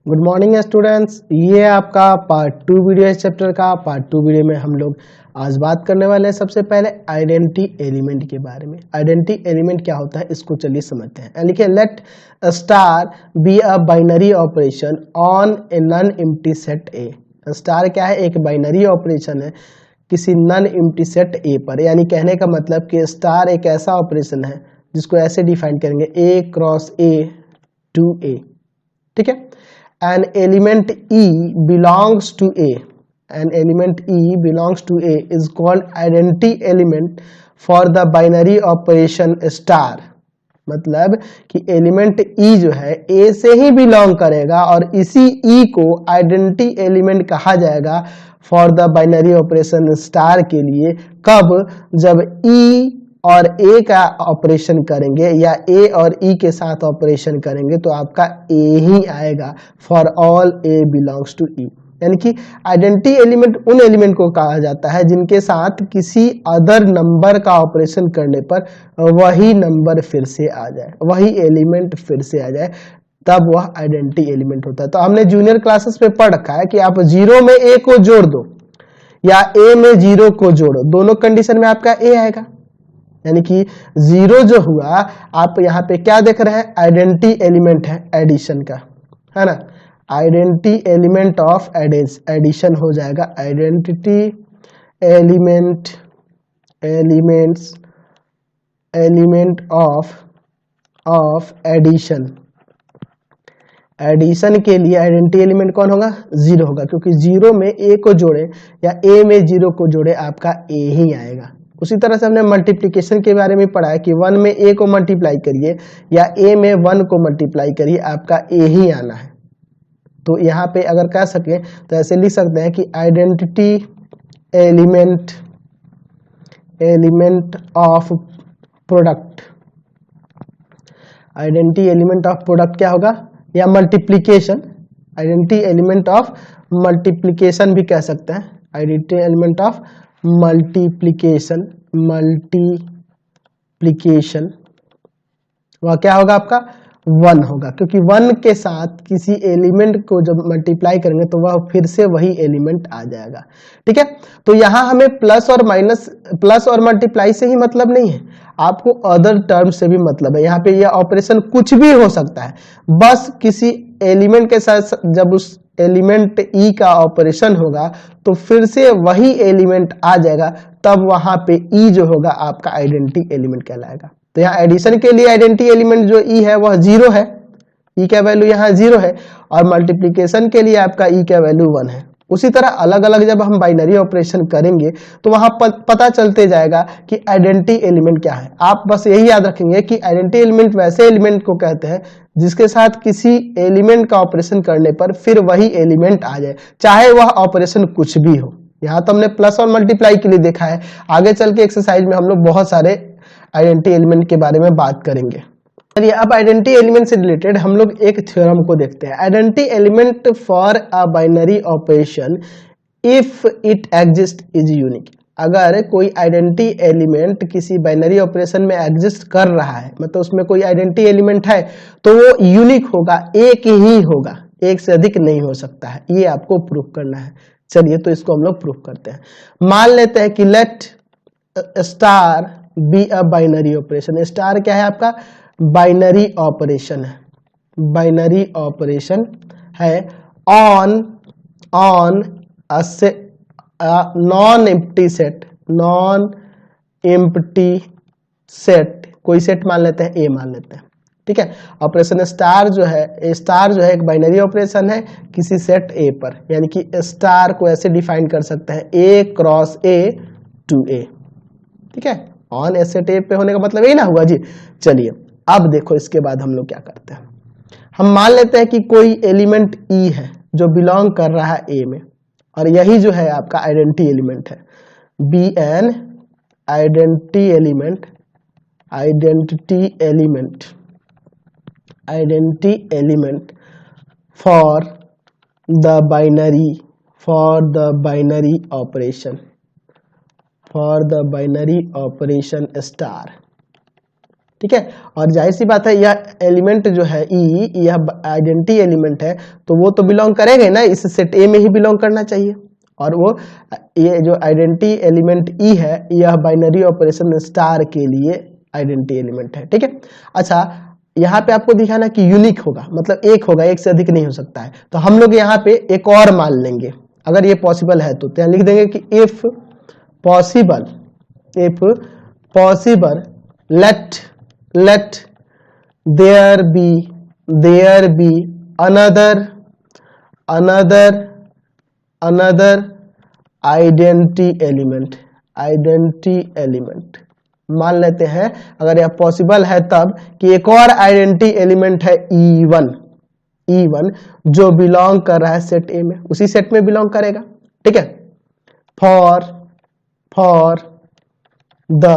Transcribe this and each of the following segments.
Good morning students. ये आपका part 2 video है चैप्टर का। पार्ट 2 वीडियो में हम लोग आज बात करने वाले हैं सबसे पहले आइडेंटिटी एलिमेंट के बारे में। आइडेंटिटी एलिमेंट क्या होता है इसको चलिए समझते हैं। लिखिए, let star be a binary operation on a non empty set A. Star क्या है? एक बाइनरी ऑपरेशन है किसी नॉन एम्प्टी सेट ए पर। यानी कहने का मतलब कि स्टार एक ऐसा ऑपरेशन है जिसको ऐसे डिफाइन करेंगे, ए क्रॉस ए टू ए। ठीक है। an element E belongs to A. An element E belongs to A is called identity element for the binary operation star. मतलब कि एलिमेंट E जो है A से ही बिलोंग करेगा और इसी E को आइडेंटिटी एलिमेंट कहा जाएगा for the binary operation star के लिए। कब? जब E और ए का ऑपरेशन करेंगे या ए और ई के साथ ऑपरेशन करेंगे तो आपका ए ही आएगा for all A belongs to e. यानी कि आइडेंटिटी एलिमेंट उन एलिमेंट को कहा जाता है जिनके साथ किसी अदर नंबर का ऑपरेशन करने पर वही नंबर फिर से आ जाए, वही एलिमेंट फिर से आ जाए, तब वह आइडेंटिटी एलिमेंट होता है। तो हमने जूनियर क्लासेस में पढ़ रखा है कि आप जीरो में ए को जोड़ दो या ए में जीरो को जोड़ो, दोनों कंडीशन में आपका ए आएगा। यानी कि जीरो जो हुआ, आप यहाँ पे क्या देख रहे हैं? आइडेंटिटी एलिमेंट है एडिशन का, है ना। आइडेंटिटी एलिमेंट ऑफ एडिशन हो जाएगा identity element element of addition. Addition के लिए आइडेंटिटी एलिमेंट कौन होगा? जीरो होगा, क्योंकि जीरो में ए को जोड़े या ए में जीरो को जोड़े आपका ए ही आएगा। उसी तरह से हमने मल्टीप्लिकेशन के बारे में पढ़ा है कि 1 में ए को मल्टीप्लाई करिए या ए में 1 को मल्टीप्लाई करिए, आपका ए ही आना है। तो यहाँ पे अगर कह सके तो ऐसे लिख सकते हैं कि identity element of product. Identity element of product क्या होगा? या multiplication. Identity element of multiplication भी कह सकते हैं। आइडेंटिटी एलिमेंट ऑफ मल्टीप्लिकेशन वह क्या होगा? आपका 1 होगा, क्योंकि 1 के साथ किसी एलिमेंट को जब मल्टीप्लाई करेंगे तो वह फिर से वही एलिमेंट आ जाएगा। ठीक है। तो यहां हमें प्लस और मल्टीप्लाई से ही मतलब नहीं है, आपको अदर टर्म से भी मतलब है। यहाँ पे यह ऑपरेशन कुछ भी हो सकता है, बस किसी एलिमेंट के साथ जब उस एलिमेंट ई का ऑपरेशन होगा तो फिर से वही एलिमेंट आ जाएगा, तब वहां पे ई जो होगा आपका आइडेंटिटी एलिमेंट कहलाएगा। तो यहाँ एडिशन के लिए आइडेंटिटी एलिमेंट जो ई है वह जीरो है, ई का वैल्यू यहाँ जीरो है, और मल्टीप्लिकेशन के लिए आपका ई का वैल्यू 1 है। उसी तरह अलग अलग जब हम बाइनरी ऑपरेशन करेंगे तो वहां पता चलते जाएगा कि आइडेंटिटी एलिमेंट क्या है। आप बस यही याद रखेंगे कि आइडेंटिटी एलिमेंट वैसे एलिमेंट को कहते हैं जिसके साथ किसी एलिमेंट का ऑपरेशन करने पर फिर वही एलिमेंट आ जाए, चाहे वह ऑपरेशन कुछ भी हो। यहाँ तो हमने प्लस और मल्टीप्लाई के लिए देखा है, आगे चल के एक्सरसाइज में हम लोग बहुत सारे आइडेंटिटी एलिमेंट के बारे में बात करेंगे। चलिए, अब आइडेंटिटी एलिमेंट से रिलेटेड हम लोग एक थ्योरम को देखते हैं। Identity element for a binary operation if it exist is unique. अगर कोई आइडेंटिटी एलिमेंट किसी बाइनरी ऑपरेशन में एग्जिस्ट कर रहा है, मतलब उसमें कोई आइडेंटिटी एलिमेंट है, तो वो यूनिक होगा, एक ही होगा, एक से अधिक नहीं हो सकता है। ये आपको प्रूफ करना है। चलिए, तो इसको हम लोग प्रूफ करते हैं। मान लेते हैं कि let star be a binary operation. Star क्या है? आपका बाइनरी ऑपरेशन है, बाइनरी ऑपरेशन है ऑन नॉन एम्प्टी सेट, कोई सेट मान लेते हैं, ए मान लेते हैं। ठीक है। ऑपरेशन स्टार जो है एक बाइनरी ऑपरेशन है किसी सेट ए पर। यानी कि स्टार को ऐसे डिफाइन कर सकते हैं, ए क्रॉस ए टू ए। ठीक है। ऑन ए सेट ए पे होने का मतलब यही ना हुआ जी। चलिए, अब देखो इसके बाद हम लोग क्या करते हैं। हम मान लेते हैं कि कोई एलिमेंट ई है जो बिलोंग कर रहा है ए में, और यही जो है आपका आइडेंटिटी एलिमेंट है। Be an identity element for the binary operation star. ठीक है। और जाहिर सी बात है यह एलिमेंट जो है ई, यह आइडेंटिटी एलिमेंट है, तो वो तो बिलोंग करेगा ना, इस सेट ए में ही बिलोंग करना चाहिए। और वो ये जो आइडेंटिटी एलिमेंट ई है, यह बाइनरी ऑपरेशन स्टार के लिए आइडेंटिटी एलिमेंट है, ठीक है। अच्छा, यहाँ पे आपको दिखाना कि यूनिक होगा, मतलब एक होगा, एक से अधिक नहीं हो सकता है। तो हम लोग यहाँ पे एक और मान लेंगे, अगर ये पॉसिबल है तो यहाँ लिख देंगे कि if possible let there be another identity element। मान लेते हैं अगर यह पॉसिबल है तब कि एक और आइडेंटिटी एलिमेंट है E1 जो बिलोंग कर रहा है सेट ए में, उसी सेट में बिलोंग करेगा, ठीक है। For the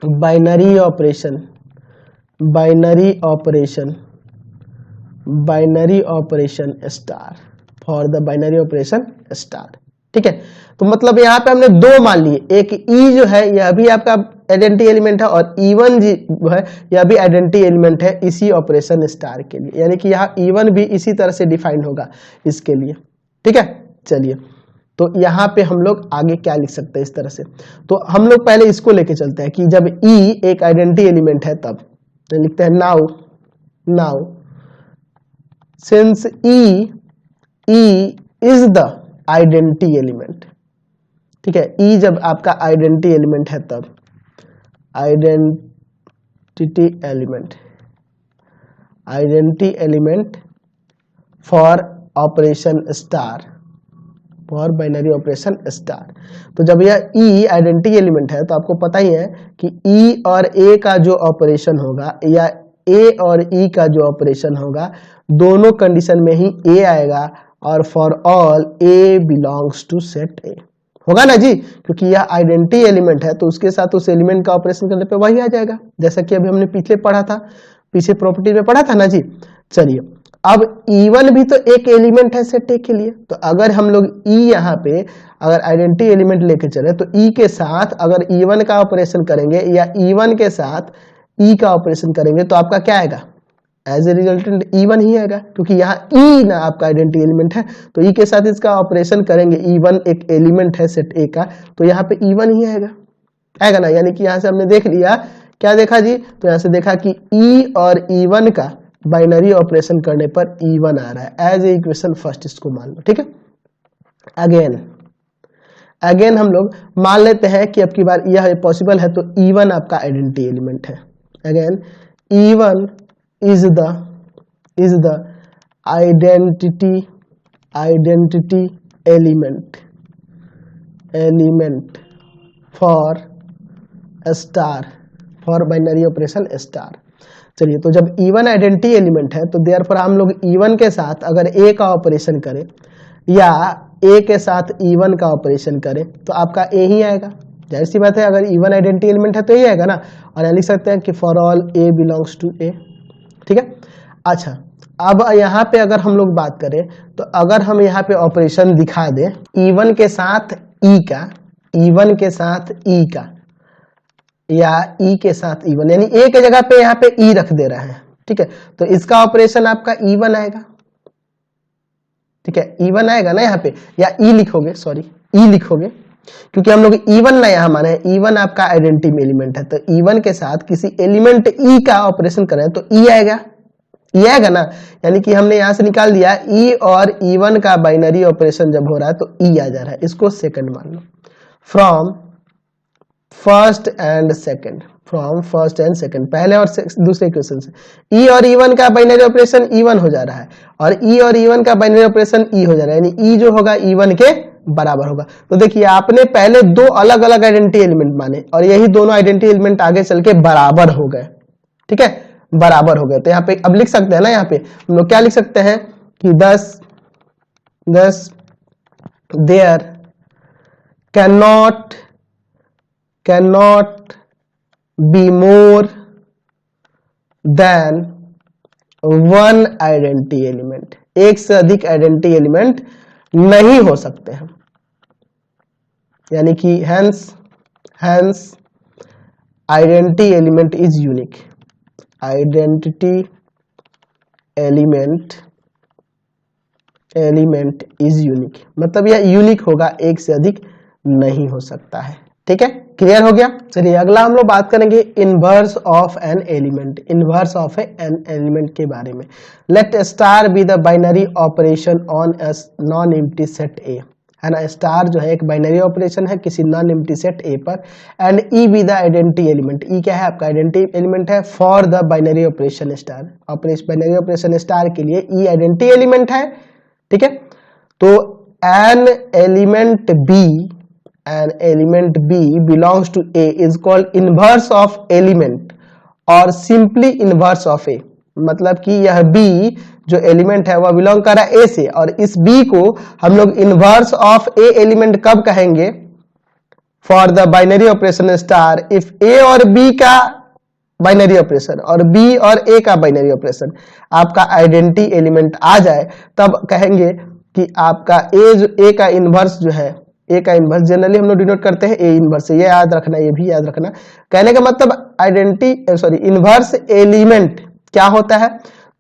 binary operation star, for the binary operation star, ठीक है। तो मतलब यहाँ पे हमने दो मान लिए, एक ई जो है यह भी आपका आइडेंटिटी एलिमेंट है, और E1 जो है यह भी आइडेंटिटी एलिमेंट है इसी ऑपरेशन स्टार के लिए, यानी कि यहाँ E1 भी इसी तरह से डिफाइन होगा इसके लिए, ठीक है। चलिए, तो यहाँ पे हम लोग आगे क्या लिख सकते हैं इस तरह से, तो हम लोग पहले इसको लेके चलते हैं कि जब ई एक आइडेंटिटी एलिमेंट है तब तो लिखते हैं now since E is the identity element, ठीक है। ई जब आपका आइडेंटिटी एलिमेंट है तब identity element for operation star, for binary operation star. तो जब यह ई आइडेंटिटी एलिमेंट है तो आपको पता ही है कि ई और ए का जो ऑपरेशन होगा या ए और ई का जो ऑपरेशन होगा, दोनों कंडीशन में ही ए आएगा, और for all A belongs to set A होगा ना जी, क्योंकि यह आइडेंटिटी एलिमेंट है तो उसके साथ उस एलिमेंट का ऑपरेशन करने पे वही आ जाएगा, जैसा कि अभी हमने पीछे पढ़ा था, पीछे प्रॉपर्टी में पढ़ा था ना जी। चलिए, अब E1 भी तो एक एलिमेंट है सेट ए के लिए, तो अगर हम लोग E यहाँ पे अगर आइडेंटिटी एलिमेंट लेके चले तो E के साथ अगर E1 का ऑपरेशन करेंगे या E1 के साथ E का ऑपरेशन करेंगे तो आपका क्या आएगा, एज ए रिजल्टेंट E1 ही आएगा, क्योंकि यहाँ E ना आपका आइडेंटिटी एलिमेंट है, तो E के साथ इसका ऑपरेशन करेंगे, E1 एक एलिमेंट है सेट ए का, तो यहाँ पे E1 ही आएगा ना। यानी कि यहाँ से हमने देख लिया, क्या देखा जी, तो यहाँ से देखा कि E और E1 का बाइनरी ऑपरेशन करने पर E1 आ रहा है, एज ए इक्वेशन फर्स्ट इसको मान लो, ठीक है। अगेन हम लोग मान लेते हैं कि अब की बार यह पॉसिबल है तो E1 आपका आइडेंटिटी एलिमेंट है। Again E1 is the identity element for star, for binary operation star. चलिए, तो जब E1 आइडेंटिटी एलिमेंट है तो देयरफॉर हम लोग E1 के साथ अगर A का ऑपरेशन करें या A के साथ E1 का ऑपरेशन करें तो आपका A ही आएगा, जाहिर सी बात है, अगर E1 आइडेंटिटी एलिमेंट है तो ये आएगा ना। और यहाँ लिख सकते हैं कि for all A belongs to A, ठीक है। अच्छा, अब यहाँ पे अगर हम लोग बात करें तो अगर हम यहाँ पे ऑपरेशन दिखा दें E1 के साथ E का, E1 के साथ E का या E के साथ E1, यानी A के जगह पे यहाँ पे E रख दे रहे हैं, ठीक है, तो इसका ऑपरेशन आपका E1 आएगा, ठीक है, E1 आएगा ना यहाँ पे, या E लिखोगे, सॉरी E लिखोगे, क्योंकि हम लोग E1 ना यहाँ माने, E1 आपका आइडेंटिटी एलिमेंट है, तो E1 के साथ किसी एलिमेंट E का ऑपरेशन करें तो E आएगा, E आएगा ना। यानी कि हमने यहाँ से निकाल दिया E और E1 का बाइनरी ऑपरेशन जब हो रहा है तो E आ जा रहा है, इसको सेकंड मान लो। फ्रॉम फर्स्ट एंड सेकंड, पहले और दूसरे इक्वेशन से E और E1 का बाइनरी ऑपरेशन E1 हो जा रहा है, और E और E1 का बाइनरी ऑपरेशन E हो जा रहा है, यानी E जो होगा E1 के बराबर होगा। तो देखिए, आपने पहले दो अलग अलग आइडेंटिटी एलिमेंट माने और यही दोनों आइडेंटिटी एलिमेंट आगे चल के बराबर हो गए, ठीक है, बराबर हो गए। तो यहाँ पे अब लिख सकते हैं ना, यहाँ पे हम लोग क्या लिख सकते हैं कि 10 there cannot be more than one identity element, एक से अधिक आइडेंटिटी एलिमेंट नहीं हो सकते हैं, यानी कि hence identity element is unique, identity element is unique, मतलब यह यूनिक होगा, एक से अधिक नहीं हो सकता है। ठीक है, क्लियर हो गया। चलिए अगला हम लोग बात करेंगे inverse of an element, inverse of an element के बारे में। Let star be the binary operation on a non empty set A, है ना। स्टार जो है एक बाइनरी ऑपरेशन है किसी नॉन एम्प्टी सेट ए पर, and e be the identity element, e क्या है आपका आइडेंटिटी एलिमेंट है for the binary operation star, binary operation star के लिए ई आइडेंटिटी एलिमेंट है। ठीक है, तो an element b belongs to a is called inverse of element और सिंपली इनवर्स ऑफ ए, मतलब कि यह बी जो एलिमेंट है वह बिलोंग कर रहा है ए से, और इस बी को हम लोग इनवर्स ऑफ ए एलिमेंट कब कहेंगे, for the binary operation star if a और बी का बाइनरी ऑपरेशन और बी और ए का बाइनरी ऑपरेशन आपका आइडेंटिटी एलिमेंट आ जाए, तब कहेंगे कि आपका ए का इनवर्स जो है, ए का इनवर्स जनरली हम लोग डिनोट करते हैं ए इनवर्स से, ये याद रखना, ये भी याद रखना। कहने का मतलब आइडेंटिटी इनवर्स एलिमेंट क्या होता है,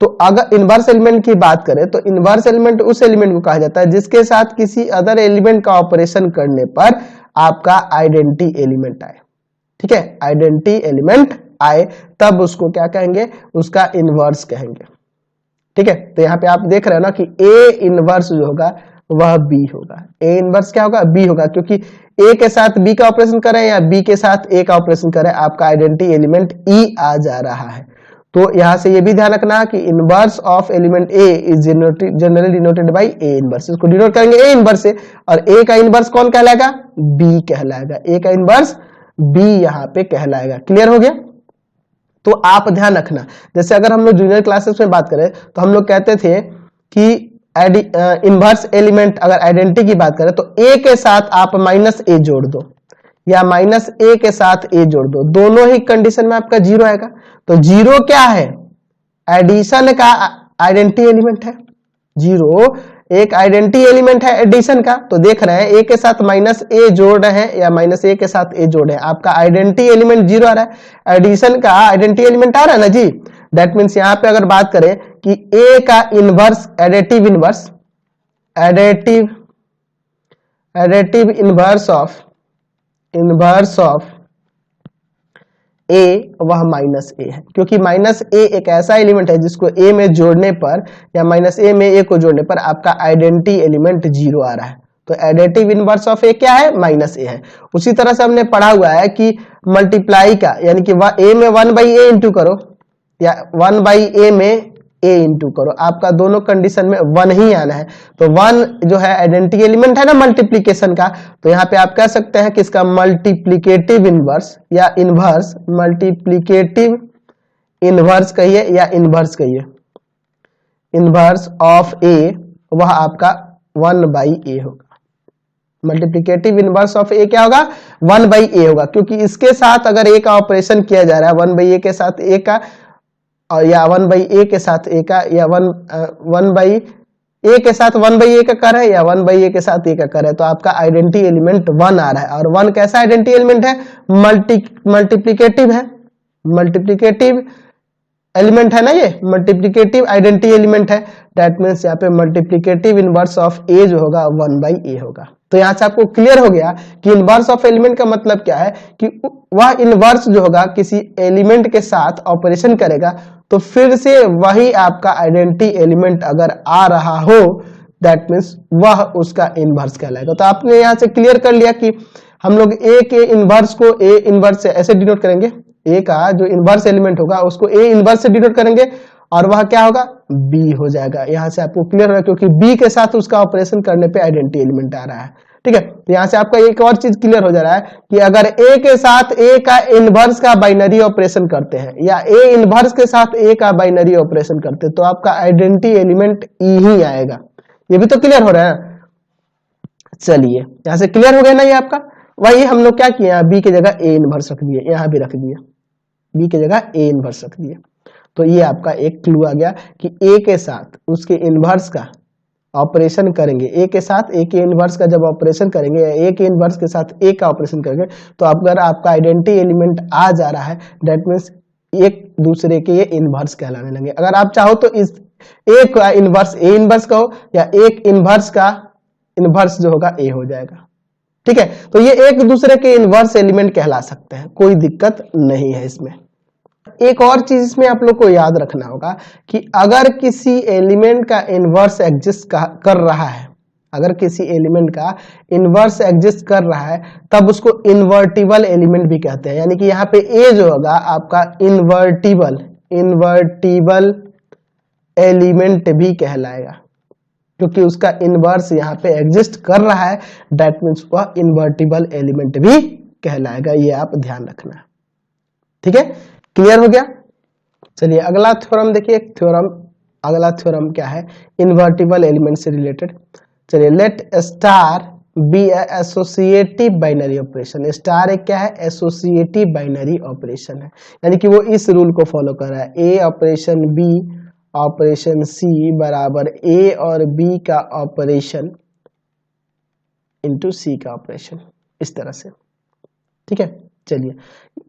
तो अगर इनवर्स एलिमेंट की बात करें तो इनवर्स एलिमेंट उस एलिमेंट को कहा जाता है जिसके साथ किसी अदर एलिमेंट का ऑपरेशन करने पर आपका आइडेंटिटी एलिमेंट आए। ठीक है, आइडेंटिटी एलिमेंट आए तब उसको क्या कहेंगे, उसका इनवर्स कहेंगे। ठीक है, तो यहाँ पे आप देख रहे हो ना कि ए इनवर्स जो होगा वह बी होगा, ए इनवर्स क्या होगा, बी होगा, क्योंकि ए के साथ बी का ऑपरेशन करें या बी के साथ ए का ऑपरेशन करें आपका आइडेंटिटी एलिमेंट ई आ जा रहा है। तो यहां से ये भी ध्यान रखना कि inverse of element A is generally denoted by A inverse, इसको डिनोट करेंगे ए इनवर्स से, और ए का इनवर्स कौन कहलाएगा, बी कहलाएगा, ए का इनवर्स बी यहां पे कहलाएगा। क्लियर हो गया। तो आप ध्यान रखना, जैसे अगर हम लोग जूनियर क्लासेस में बात करें तो हम लोग कहते थे कि इनवर्स एलिमेंट अगर आइडेंटिटी की बात करें तो ए के साथ आप माइनस ए जोड़ दो या माइनस ए के साथ ए जोड़ दो, दोनों ही कंडीशन में आपका जीरो आएगा। तो जीरो क्या है, एडिशन का आइडेंटिटी एलिमेंट है, जीरो एक आइडेंटिटी एलिमेंट है एडिशन का। तो देख रहे हैं ए के साथ माइनस ए जोड़ रहे हैं या माइनस ए के साथ ए जोड़ रहे हैं, आपका आइडेंटिटी एलिमेंट जीरो आ रहा है, एडिशन का आइडेंटिटी एलिमेंट आ रहा है ना जी। दैट मीन्स यहां पे अगर बात करें कि ए का इनवर्स एडिटिव इनवर्स ऑफ ए वह माइनस ए है, क्योंकि माइनस ए एक ऐसा एलिमेंट है जिसको ए में जोड़ने पर या माइनस ए में ए को जोड़ने पर आपका आइडेंटिटी एलिमेंट जीरो आ रहा है। तो एडिटिव इनवर्स ऑफ ए क्या है, माइनस ए है। उसी तरह से हमने पढ़ा हुआ है कि मल्टीप्लाई का, यानी कि ए में 1/a इंटू करो या 1/a में a इंटू करो, आपका दोनों कंडीशन में 1 ही आना है। तो 1 जो है आइडेंटिटी एलिमेंट है ना मल्टीप्लीकेशन का, तो यहाँ पे आप कह सकते हैं कि इसका मल्टीप्लीकेटिव इनवर्स या इनवर्स, मल्टीप्लीकेटिव इनवर्स कहिए या इनवर्स कहिए, इनवर्स ऑफ a वह आपका 1/a होगा। मल्टीप्लीकेटिव इनवर्स ऑफ a क्या होगा, 1/a होगा, क्योंकि इसके साथ अगर a का ऑपरेशन किया जा रहा है 1/a के साथ a का, और या 1/a के साथ a का, या 1/a के साथ 1/a का कर है या 1/a के साथ a का कर है, तो आपका आइडेंटिटी एलिमेंट 1 आ रहा है। और 1 कैसा आइडेंटिटी एलिमेंट है, मल्टीप्लीकेटिव है, मल्टीप्लीकेटिव एलिमेंट है ना, ये मल्टीप्लीकेटिव आइडेंटिटी एलिमेंट है। दैट मीन्स यहाँ पे मल्टीप्लीकेटिव इनवर्स ऑफ a जो होगा 1/a होगा। तो यहां से आपको क्लियर हो गया कि इनवर्स ऑफ एलिमेंट का मतलब क्या है, कि वह इनवर्स जो होगा किसी एलिमेंट के साथ ऑपरेशन करेगा तो फिर से वही आपका आइडेंटिटी एलिमेंट अगर आ रहा हो दैट मीन्स वह उसका इनवर्स कहलाएगा। तो आपने यहां से क्लियर कर लिया कि हम लोग ए के इनवर्स को ए इनवर्स से ऐसे डिनोट करेंगे, ए का जो इनवर्स एलिमेंट होगा उसको ए इनवर्स से डिनोट करेंगे और वह क्या होगा, बी हो जाएगा। यहां से आपको क्लियर होगा क्योंकि बी के साथ उसका ऑपरेशन करने पे आइडेंटिटी एलिमेंट आ रहा है। ठीक है, तो यहां से आपका एक और चीज क्लियर हो जा रहा है कि अगर ए के साथ ए का इनवर्स का बाइनरी ऑपरेशन करते हैं या ए इनवर्स के साथ ए का बाइनरी ऑपरेशन करते हैं तो आपका आइडेंटिटी एलिमेंट ई ही आएगा। ये भी तो क्लियर हो रहा है। चलिए यहां से क्लियर हो गया ना ये आपका। वही हम लोग क्या किए, बी की जगह ए इनवर्स रख दिए, यहां भी रख दिए, बी की जगह ए इनवर्स रख दिए। तो ये आपका एक क्लू आ गया कि ए के साथ उसके इनवर्स का ऑपरेशन करेंगे, ए के साथ ए के इनवर्स का जब ऑपरेशन करेंगे या ए के इनवर्स के साथ ए का ऑपरेशन करेंगे तो अगर आपका आइडेंटिटी एलिमेंट आ जा रहा है दैट मीन्स एक दूसरे के ये इनवर्स कहलाने लगे। अगर आप चाहो तो इस एक का इनवर्स ए इनवर्स का हो या एक इनवर्स का इनवर्स जो होगा ए हो जाएगा, ठीक है। तो ये एक दूसरे के इनवर्स एलिमेंट कहला सकते हैं, कोई दिक्कत नहीं है इसमें। एक और चीज इसमें आप लोग को याद रखना होगा कि अगर किसी एलिमेंट का इनवर्स एग्जिस्ट कर रहा है, अगर किसी एलिमेंट का इनवर्स एग्जिस्ट कर रहा है तब उसको इन्वर्टिबल एलिमेंट भी कहते हैं। यानी कि यहाँ पे ए जो होगा आपका इन्वर्टिबल एलिमेंट भी कहलाएगा, क्योंकि उसका इनवर्स यहाँ पे एग्जिस्ट कर रहा है, दैट मीन्स वह इन्वर्टिबल एलिमेंट भी कहलाएगा। ये आप ध्यान रखना, ठीक है। क्लियर हो गया। चलिए अगला थ्योरम देखिए। अगला थ्योरम क्या है, इन्वर्टिबल एलिमेंट से रिलेटेड। चलिए, let star be associative binary operation. Star एक क्या है, एसोसिएटिव बाइनरी ऑपरेशन है, यानी कि वो इस रूल को फॉलो कर रहा है, ए ऑपरेशन बी ऑपरेशन सी बराबर ए और बी का ऑपरेशन इंटू सी का ऑपरेशन, इस तरह से, ठीक है। चलिए,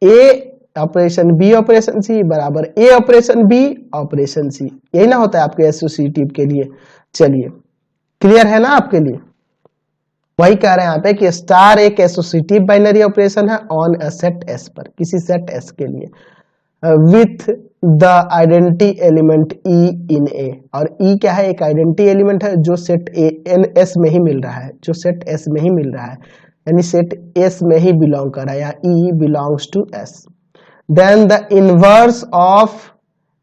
ए ऑपरेशन बी ऑपरेशन सी बराबर ए ऑपरेशन बी ऑपरेशन सी, यही ना होता है आपके एसोसिएटिव के लिए। चलिए, क्लियर है ना आपके लिए। वही कह रहे हैं यहाँ पे कि स्टार एक एसोसिएटिव बाइनरी ऑपरेशन है ऑन अ सेट एस पर, किसी सेट एस के लिए, विथ द आइडेंटिटी एलिमेंट ई इन ए। और ई क्या है, एक आइडेंटिटी एलिमेंट है जो सेट ए एन एस में ही मिल रहा है, जो सेट एस में ही मिल रहा है, यानी सेट एस में ही बिलोंग कर रहा है, या e belongs to s. Then the inverse of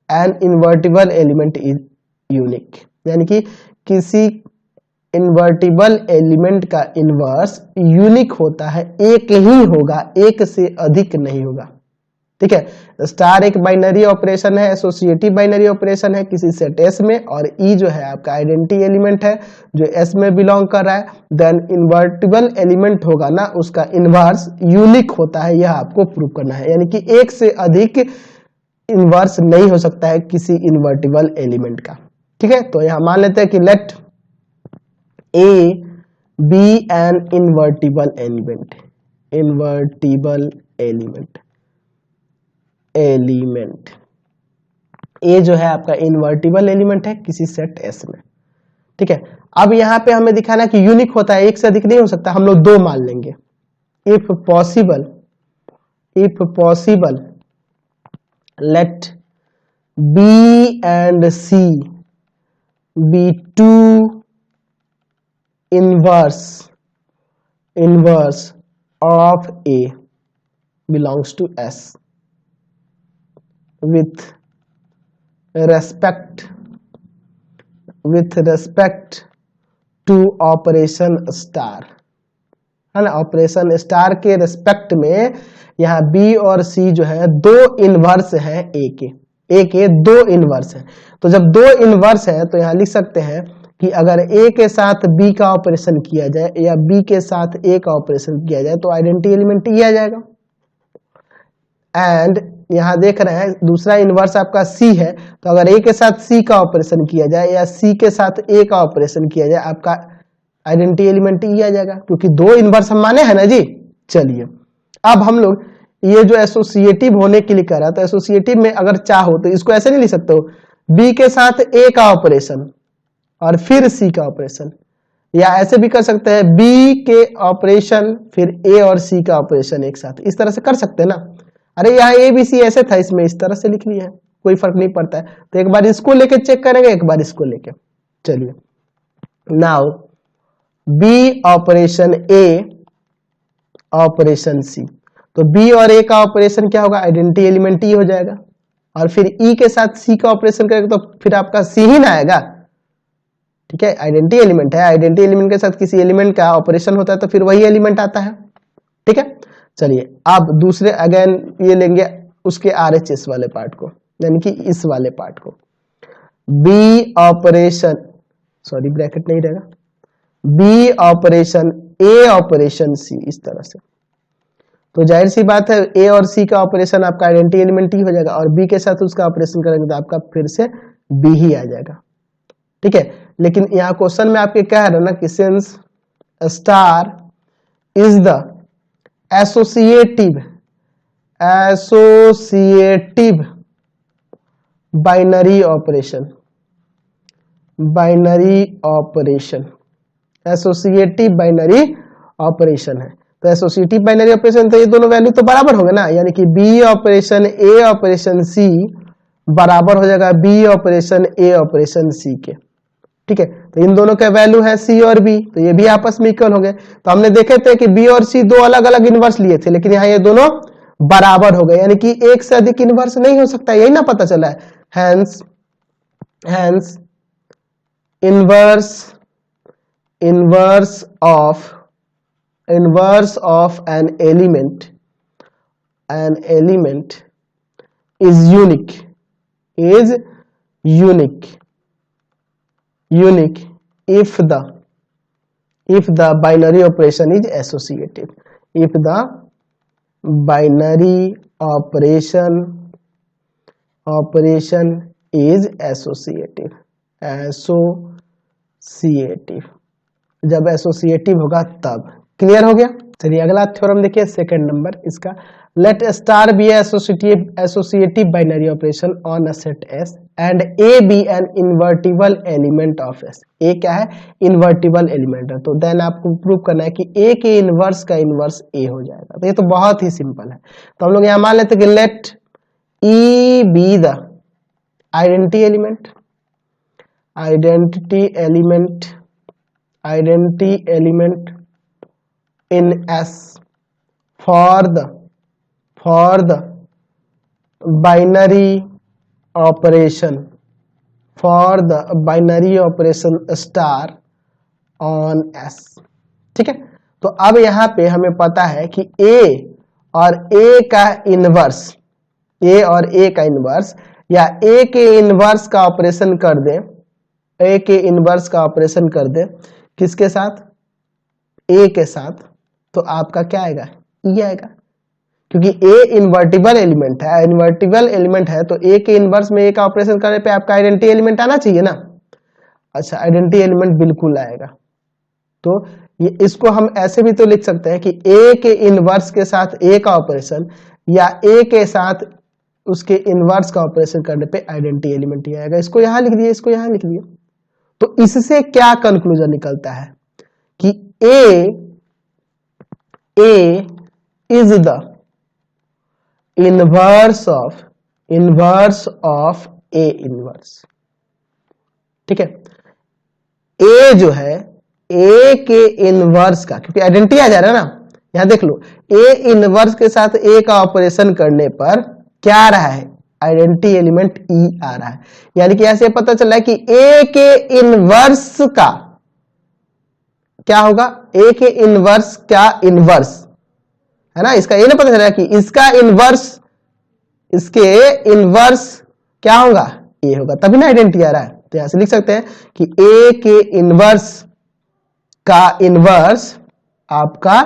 an invertible element is unique, यानी कि किसी इन्वर्टिबल एलिमेंट का इनवर्स यूनिक होता है, एक ही होगा, एक से अधिक नहीं होगा, ठीक है। स्टार एक बाइनरी ऑपरेशन है, एसोसिएटिव बाइनरी ऑपरेशन है किसी सेट एस में, और ई जो है आपका आइडेंटिटी एलिमेंट है जो एस में बिलोंग कर रहा है। देन इन्वर्टिबल एलिमेंट होगा ना, उसका इनवर्स यूनिक होता है, यह आपको प्रूव करना है, यानी कि एक से अधिक इनवर्स नहीं हो सकता है किसी इन्वर्टिबल एलिमेंट का, ठीक है। तो यहां मान लेते हैं कि let a be an invertible element, a जो है आपका इन्वर्टिबल एलिमेंट है किसी सेट एस में, ठीक है। अब यहां पे हमें दिखाना कि यूनिक होता है, एक से अधिक नहीं हो सकता, हम लोग दो मान लेंगे। If possible let B and C be two inverse of A belongs to S with respect to operation star, है ना। ऑपरेशन स्टार के रेस्पेक्ट में यहाँ B और C जो है दो इनवर्स हैं A के दो इनवर्स हैं। तो जब दो इनवर्स है तो यहाँ लिख सकते हैं कि अगर A के साथ B का ऑपरेशन किया जाए या B के साथ A का ऑपरेशन किया जाए तो आइडेंटिटी एलिमेंट E आ जाएगा। एंड यहां देख रहे हैं दूसरा इनवर्स आपका C है, तो अगर A के साथ C का ऑपरेशन किया जाए या C के साथ A का ऑपरेशन किया जाए आपका आइडेंटिटी एलिमेंट E आ जाएगा, क्योंकि दो इनवर्स हम माने हैं ना जी। चलिए, अब हम लोग ये जो एसोसिएटिव होने के लिए कह रहा था, एसोसिएटिव में अगर चाहो तो इसको ऐसे नहीं लिख सकते हो, B के साथ A का ऑपरेशन और फिर C का ऑपरेशन, या ऐसे भी कर सकते हैं B के ऑपरेशन फिर A और C का ऑपरेशन एक साथ, इस तरह से कर सकते हैं ना। अरे यहाँ ABC ऐसे था, इसमें इस तरह से लिख लिया है, कोई फर्क नहीं पड़ता है। तो एक बार इसको लेके चेक करेंगे, एक बार इसको लेके। चलिए, now B operation A operation C, तो B और A का ऑपरेशन क्या होगा, आइडेंटिटी एलिमेंट E हो जाएगा, और फिर E के साथ C का ऑपरेशन करेगा तो फिर आपका C ही ना आएगा, ठीक है। आइडेंटिटी एलिमेंट है, आइडेंटिटी एलिमेंट के साथ किसी एलिमेंट का ऑपरेशन होता है तो फिर वही एलिमेंट आता है, ठीक है। चलिए, अब दूसरे अगेन ये लेंगे उसके RHS वाले पार्ट को, यानी कि इस वाले पार्ट को, B ऑपरेशन, सॉरी ब्रैकेट नहीं रहेगा, B operation A operation C, इस तरह से। तो जाहिर सी बात है A और C का ऑपरेशन आपका आइडेंटिटी एलिमेंट ही हो जाएगा, और B के साथ उसका ऑपरेशन करेंगे तो आपका फिर से B ही आ जाएगा, ठीक है। लेकिन यहाँ क्वेश्चन में आपके कह रहे हो ना कि since star is the associative binary operation, associative binary operation है। तो एसोसिएटिव बाइनरी ऑपरेशन, तो ये दोनों वैल्यू तो बराबर होंगे ना, यानी कि बी ऑपरेशन ए ऑपरेशन सी बराबर हो जाएगा बी ऑपरेशन ए ऑपरेशन सी के। ठीक है, तो इन दोनों का वैल्यू है सी और बी, तो ये भी आपस में इक्वल हो गए। तो हमने देखे थे कि बी और सी दो अलग अलग इनवर्स लिए थे, लेकिन यहाँ ये दोनों बराबर हो गए, यानी कि एक से अधिक इनवर्स नहीं हो सकता, यही ना पता चला है। Hence inverse of an element is unique if the binary operation is associative, if the binary operation is associative, जब एसोसिएटिव होगा तब। क्लियर हो गया। चलिए अगला थ्योरम देखिए, सेकंड नंबर इसका, let star be associative binary operation on a set s and a be an invertible element of s. A क्या है? इन्वर्टिबल एलिमेंट है, तो देन आपको प्रूव करना है कि ए के इनवर्स का इनवर्स ए हो जाएगा। तो ये तो बहुत ही सिंपल है। तो हम लोग यहाँ मान लेते हैं कि let E be the identity element in S for the binary operation star on S। ठीक है, तो अब यहाँ पे हमें पता है कि A और A का इनवर्स या A के इनवर्स का ऑपरेशन कर दे, किसके साथ? A के साथ, तो आपका क्या आएगा? E आएगा, क्योंकि A इन्वर्टिबल एलिमेंट है, तो A के इनवर्स में A का ऑपरेशन करने पे आपका आइडेंटिटी एलिमेंट आना चाहिए ना। अच्छा, आइडेंटिटी एलिमेंट बिल्कुल आएगा। तो ये इसको हम ऐसे भी तो लिख सकते हैं कि A के इनवर्स के साथ A का ऑपरेशन या A के साथ उसके इनवर्स का ऑपरेशन करने पे आइडेंटिटी एलिमेंट ही आएगा। इसको यहां लिख दिए, इसको यहां लिख दिए। तो इससे क्या कंक्लूजन निकलता है कि A is the inverse of A inverse। ठीक है, A जो है A के इनवर्स का, क्योंकि आइडेंटिटी आ जा रहा है ना, यहां देख लो, A इनवर्स के साथ A का ऑपरेशन करने पर क्या आ रहा है? आइडेंटिटी एलिमेंट E आ रहा है। यानी कि ऐसे पता चला है कि A के इनवर्स का क्या होगा? A के इनवर्स क्या इनवर्स है ना, इसका ये ना पता चला कि इसका इनवर्स, इसके इनवर्स क्या होगा? A होगा, तभी ना आइडेंटिटी आ रहा है। तो यहां से लिख सकते हैं कि A के इनवर्स का इनवर्स आपका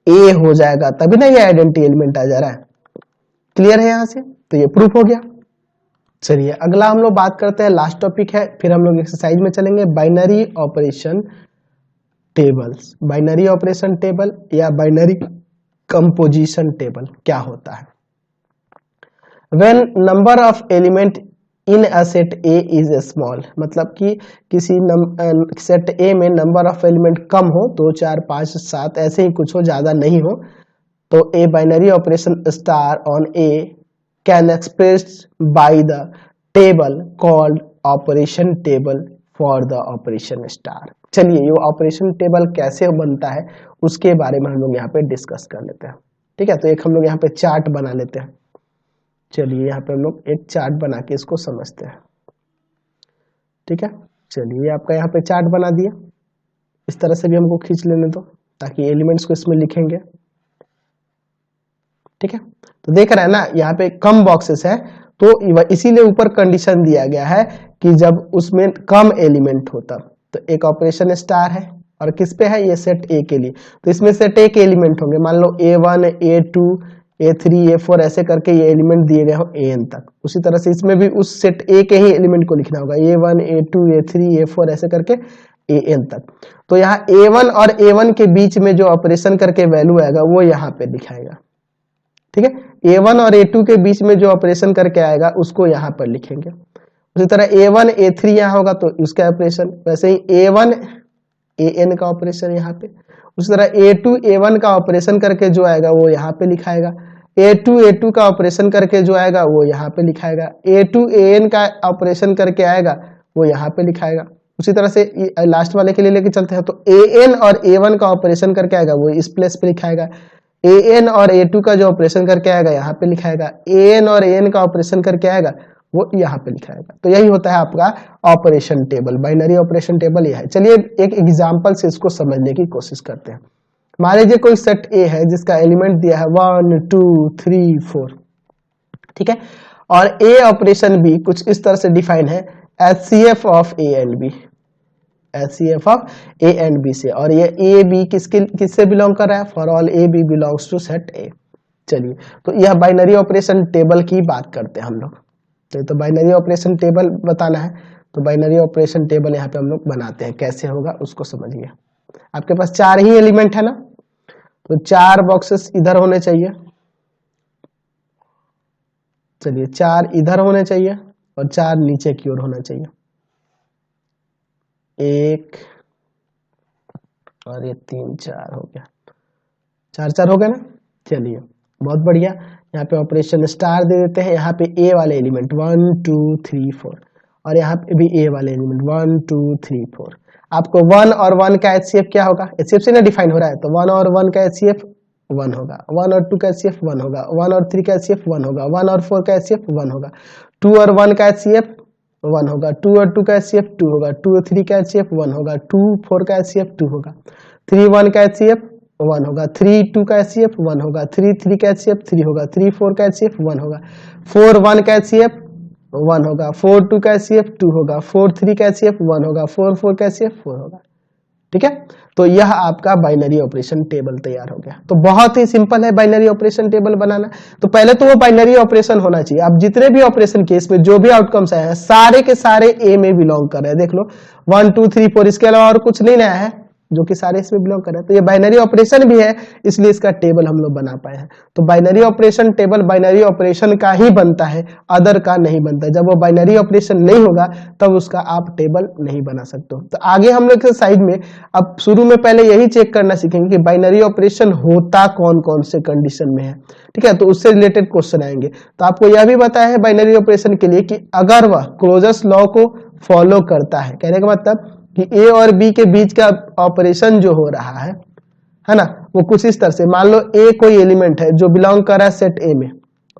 A हो जाएगा, तभी ना ये आइडेंटिटी एलिमेंट आ जा रहा है। क्लियर है यहां से? तो ये प्रूफ हो गया। चलिए अगला हम लोग बात करते हैं, लास्ट टॉपिक है, फिर हम लोग एक्सरसाइज में चलेंगे। बाइनरी ऑपरेशन टेबल या बाइनरी कंपोजिशन टेबल क्या होता है? When number of element in a set A is small, मतलब कि किसी सेट ए में नंबर ऑफ एलिमेंट कम हो, 2 4 5 7 ऐसे ही कुछ हो, ज्यादा नहीं हो, तो a binary operation star on A can express by the table called operation table for the operation star. चलिए ये ऑपरेशन टेबल कैसे बनता है उसके बारे में हम लोग यहाँ पे डिस्कस कर लेते हैं। ठीक है, तो एक हम लोग यहाँ पे चार्ट बना लेते हैं। चलिए यहाँ पे हम लोग एक चार्ट बना के इसको समझते हैं। ठीक है, चलिए आपका यहाँ पे चार्ट बना दिया, इस तरह से भी हमको खींच लेने दो ताकि एलिमेंट्स को इसमें लिखेंगे। ठीक है, तो देख रहे हैं ना यहाँ पे कम बॉक्सेस है, तो इसीलिए ऊपर कंडीशन दिया गया है कि जब उसमें कम एलिमेंट होता, तो एक ऑपरेशन स्टार है और किस पे है? ये सेट ए के लिए, तो इसमें सेट ए के एलिमेंट होंगे, मान लो A1 A2 A3 A4 ऐसे करके ये एलिमेंट दिए गए हो An तक। उसी तरह से इसमें भी उस सेट A के ही एलिमेंट को लिखना होगा, A1 A2 A3 A4 ऐसे करके An तक। तो यहाँ A1 और A1 के बीच में जो ऑपरेशन करके वैल्यू आएगा वो यहाँ पे लिखाएगा, ठीक है। A1 और A2 के बीच में जो ऑपरेशन करके आएगा उसको यहाँ पर लिखेंगे। उसी तरह A1 A3 यहाँ होगा तो उसका ऑपरेशन, वैसे ही A1 An का ऑपरेशन यहाँ पे। उसी तरह A2 A1 का ऑपरेशन करके जो आएगा वो यहाँ पे लिखाएगा। A2 A2 का ऑपरेशन करके जो आएगा वो यहाँ पे लिखाएगा। A2 An का ऑपरेशन करके आएगा वो यहाँ पे लिखाएगा। उसी तरह से लास्ट वाले के लिए लेके चलते हैं, तो An और A1 का ऑपरेशन करके आएगा वो इस प्लेस पे लिखाएगा। An और A2 का जो ऑपरेशन करके आएगा यहाँ पे लिखाएगा। An और An का ऑपरेशन करके आएगा वो यहाँ पे लिखाएगा। तो यही होता है आपका operation table, binary operation table यह है। चलिए एक एग्जांपल से इसको समझने की कोशिश करते हैं। मान लीजिए कोई सेट ए है जिसका एलिमेंट दिया है 1 2 3 4, ठीक है, और ए ऑपरेशन बी कुछ इस तरह से डिफाइन है, HCF of A and B, HCF of A and B से, और ये ए बी किससे बिलोंग कर रहा है, for all A B belongs to set A. चलिए तो यह बाइनरी ऑपरेशन टेबल की बात करते हैं हम लोग। तो बाइनरी ऑपरेशन टेबल बताना है, तो बाइनरी ऑपरेशन टेबल यहाँ पे हम लोग बनाते हैं, कैसे होगा उसको समझिए। आपके पास 4 ही एलिमेंट है ना, तो 4 बॉक्सेस इधर होने चाहिए। चलिए 4 इधर होने चाहिए और 4 नीचे की ओर होना चाहिए। 1 और ये 3 4 हो गया, 4 4 हो गया ना। चलिए बहुत बढ़िया, यहाँ पे ऑपरेशन स्टार दे देते हैं। यहाँ पे ए वाले एलिमेंट 1 2 3 4 और यहाँ पे भी ए वाले एलिमेंट 1 2 3 4। आपको 1 और 1 का HCF क्या होगा, HCF से ना डिफाइन हो रहा है, तो 1 और 1 का HCF 1 होगा, 1 और 2 का HCF 1 होगा, 1 और 3 का HCF 1 होगा, 1 और 4 का HCF 1 होगा, 2 और 1 का HCF 1 होगा, 2 और 2 का HCF 2 होगा, 2 और 3 का HCF 1 होगा, 2 4 का HCF 2 होगा, 3 1 का HCF 1 होगा, 3 2 का HCF 1 होगा, 3 3 का HCF 3 होगा, 3 4 का HCF 1 होगा, 4 1 का HCF 1 होगा, 4 2 का HCF 2 होगा, 4 3 का HCF 1 होगा, 4 4 का HCF 4 होगा, ठीक है। तो यह आपका बाइनरी ऑपरेशन टेबल तैयार हो गया। तो बहुत ही सिंपल है बाइनरी ऑपरेशन टेबल बनाना। तो पहले तो वो बाइनरी ऑपरेशन होना चाहिए। अब जितने भी ऑपरेशन केस में जो भी आउटकम्स आए हैं सारे के सारे ए में बिलोंग कर रहे हैं। देख लो 1 2 3 4, इसके अलावा और कुछ नहीं नया है, जो कि सारे इसमें बिलोंग कर रहे हैं। तो ये बाइनरी ऑपरेशन भी है, इसलिए इसका टेबल हम लोग बना पाए हैं। तो binary operation table binary operation का ही बनता है, अदर का नहीं बनता। जब वो बाइनरी ऑपरेशन नहीं होगा तब उसका आप टेबल नहीं बना सकते हो। तो आगे हम लोग साइड में अब शुरू में पहले यही चेक करना सीखेंगे कि बाइनरी ऑपरेशन होता कौन कौन से कंडीशन में है, ठीक है। तो उससे रिलेटेड क्वेश्चन आएंगे। तो आपको यह भी बताया है बाइनरी ऑपरेशन के लिए कि अगर वह क्लोजर्स लॉ को फॉलो करता है, कहने का मतलब कि ए और बी के बीच का ऑपरेशन जो हो रहा है ना, वो कुछ इस तरह से, मान लो ए कोई एलिमेंट है जो बिलोंग कर रहा है सेट ए में,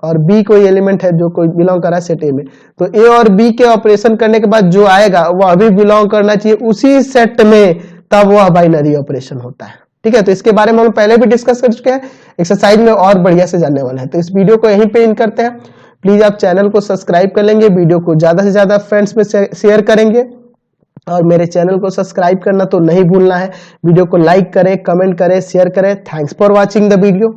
और बी कोई एलिमेंट है जो कोई बिलोंग कर रहा है सेट ए में, तो ए और बी के ऑपरेशन करने के बाद जो आएगा वह भी बिलोंग करना चाहिए उसी सेट में, तब वह बाइनरी ऑपरेशन होता है, ठीक है। तो इसके बारे में हम पहले भी डिस्कस कर चुके हैं, एक्सरसाइज में और बढ़िया से जानने वाले हैं। तो इस वीडियो को यहीं पे एंड करते हैं। प्लीज आप चैनल को सब्सक्राइब कर लेंगे, वीडियो को ज्यादा से ज्यादा फ्रेंड्स में शेयर करेंगे, और मेरे चैनल को सब्सक्राइब करना तो नहीं भूलना है। वीडियो को लाइक करें, कमेंट करें, शेयर करें। Thanks for watching the video.